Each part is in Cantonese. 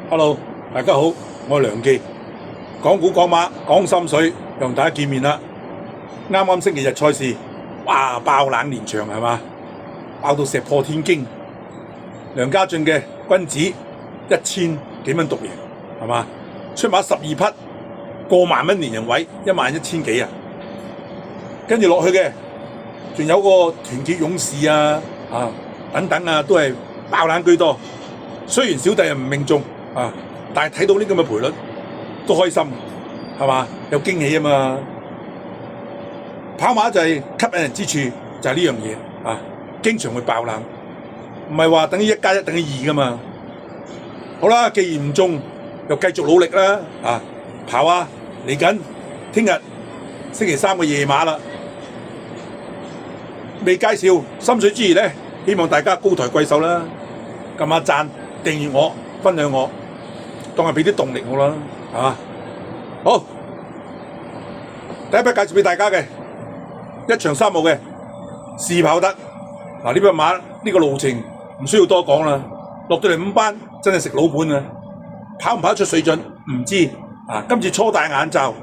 Hello，大家好，我係梁記，講股講馬講心水，又同大家見面啦。啱啱星期日賽事，哇爆冷連場係嘛，爆到石破天驚。梁家俊嘅君子1000幾蚊獨贏係嘛，出馬12匹過萬蚊連人位，11000幾啊。跟住落去嘅，仲有個團結勇士啊等等啊，都係爆冷居多。雖然小弟又唔命中。但係睇到呢咁嘅賠率都開心，係嘛？有驚喜啊嘛！跑馬就係吸引人之處，就係呢樣嘢經常會爆冷，唔係話等於1+1等於2噶嘛。好啦，既然唔中，又繼續努力啦跑嚟緊，聽日星期3嘅夜馬啦。未介紹心水之餘咧，希望大家高抬貴手啦，撳下讚、訂閱我、分享我。當係俾啲動力我啦，係嘛？好，第一筆介紹俾大家嘅1場3號嘅試跑得呢匹馬呢個路程唔需要多講啦，落到嚟5班真係食老本啊！跑唔跑得出水準唔知今次初戴眼罩，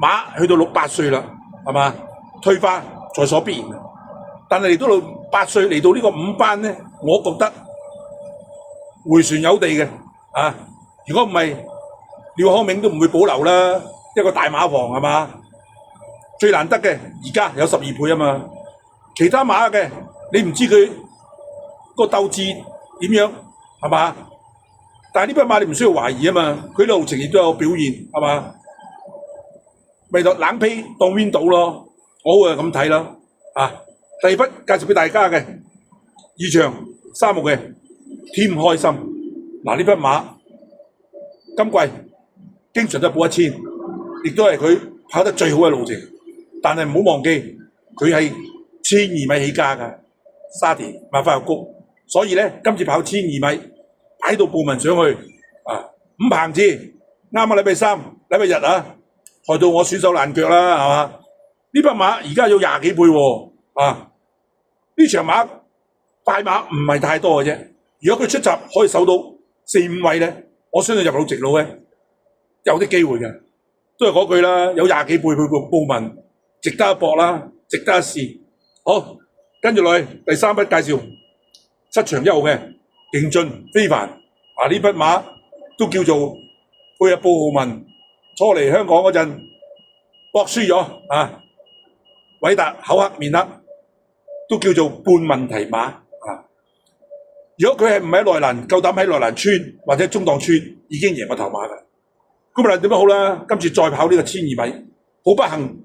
馬去到6、8歲啦，係嘛？退化在所必然，但係嚟到8歲嚟到呢個5班咧，我覺得回旋有地嘅如果唔係，廖康銘都唔會保留啦。一個大馬房係嘛，最難得嘅而家有12倍啊嘛。其他馬嘅你唔知佢個鬥志點樣係嘛？但係呢匹馬你唔需要懷疑啊嘛，佢路程亦都有表現係嘛？咪就冷皮當 win 到咯，我會咁睇咯。第二筆介紹俾大家嘅2場3號嘅添開心呢匹馬。今季經常都係報1000，亦都係佢跑得最好嘅路程。但係唔好忘記，佢係1200米起家㗎，沙田萬花谷。所以咧，今次跑1200米，擺到報文上去五棚次，啱禮拜3、禮拜日害到我損手爛腳啦，係嘛？呢匹馬而家有20幾倍喎，呢場馬快馬唔係太多嘅啫。如果佢出閘可以守到4、5位咧，我相信入到直路嘅有啲機會嘅，都係嗰句啦，有20幾倍報文，值得一搏啦，值得一試。好，跟住落去第3筆介紹7場1號嘅勁進非凡呢匹馬都叫做配合布浩文初嚟香港嗰陣搏輸咗韋達口黑面黑，都叫做半問題馬。如果佢係唔喺內欄，夠膽喺內欄村或者中檔村已經贏過頭馬㗎。咁無論點都好啦，今次再跑呢個1200米，好不幸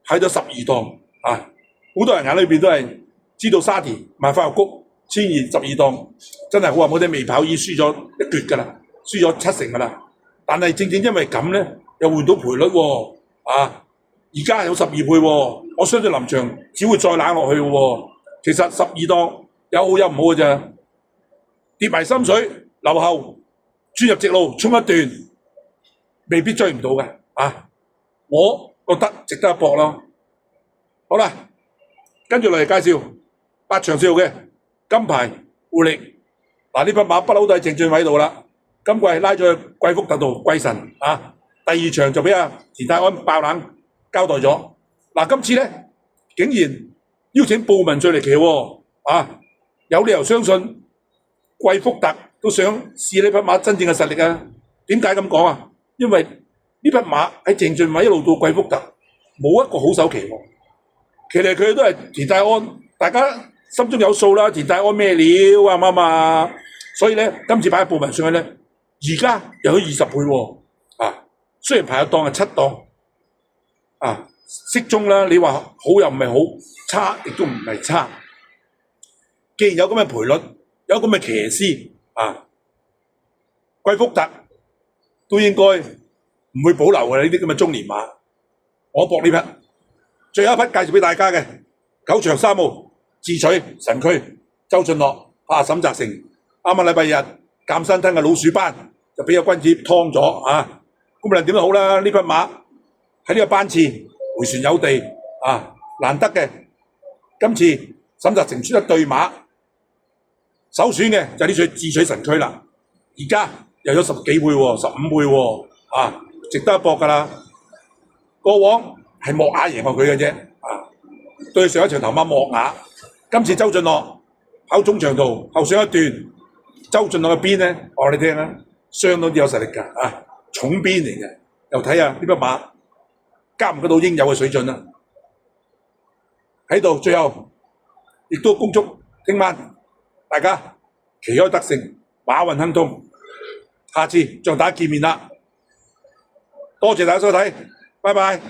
喺咗12檔好多人眼裏邊都係知道沙田萬花谷1212檔真係好話冇聽，未跑已經輸咗一橛㗎啦，輸咗70%㗎啦。但係正正因為咁咧，又換到賠率喎而家有12倍喎，我相信臨場只會再冷落去喎。其實12檔有好有唔好㗎咋。跌埋心水，留後轉入直路衝一段，未必追唔到嘅我覺得值得一搏咯。好啦，跟住嚟介紹8場4號嘅金牌活力。呢匹馬不嬲都喺鄭俊偉度啦，今季拉咗去貴福特度貴神第2場就俾田泰安爆冷交代咗。今次咧竟然邀請布文再嚟騎喎有理由相信。貴福特都想試呢匹馬真正嘅實力啊！點解咁講啊？因為呢匹馬喺鄭俊偉一路到貴福特，冇一個好手騎喎。騎嚟佢都係田泰安，大家心中有數啦。田泰安咩料啱唔啱啊？所以咧，今次擺布文上去咧，而家又有20倍喎雖然排咗檔係7檔適中啦。你話好又唔係好，差亦都唔係差。既然有咁嘅賠率。有咁嘅騎師貴福特都應該唔會保留嘅呢啲咁嘅中年馬，我搏呢匹。最後一匹介紹俾大家嘅9場3號智取神區周俊樂沈澤成，啱禮拜日鑑山吞嘅老鼠班就俾個君子劏咗咁無論點都好啦，呢匹馬喺呢個班次回旋有地難得嘅。今次沈澤成出一對馬。首選嘅就係呢場智取神區啦，而家又有10幾倍喎，15倍喎，啊，值得一搏㗎啦。過往係莫雅贏過佢嘅啫，啊，對上一場頭馬莫雅，今次周俊樂跑中長途後上一段，周俊樂嘅邊咧，我話你聽啊，相當之有實力㗎，啊，重邊嚟嘅，又睇下呢匹馬加唔加到應有嘅水準啦。喺度最後亦都恭祝聽晚大家旗開得勝，馬運亨通，下次再大家見面啦。多謝大家收睇，拜拜。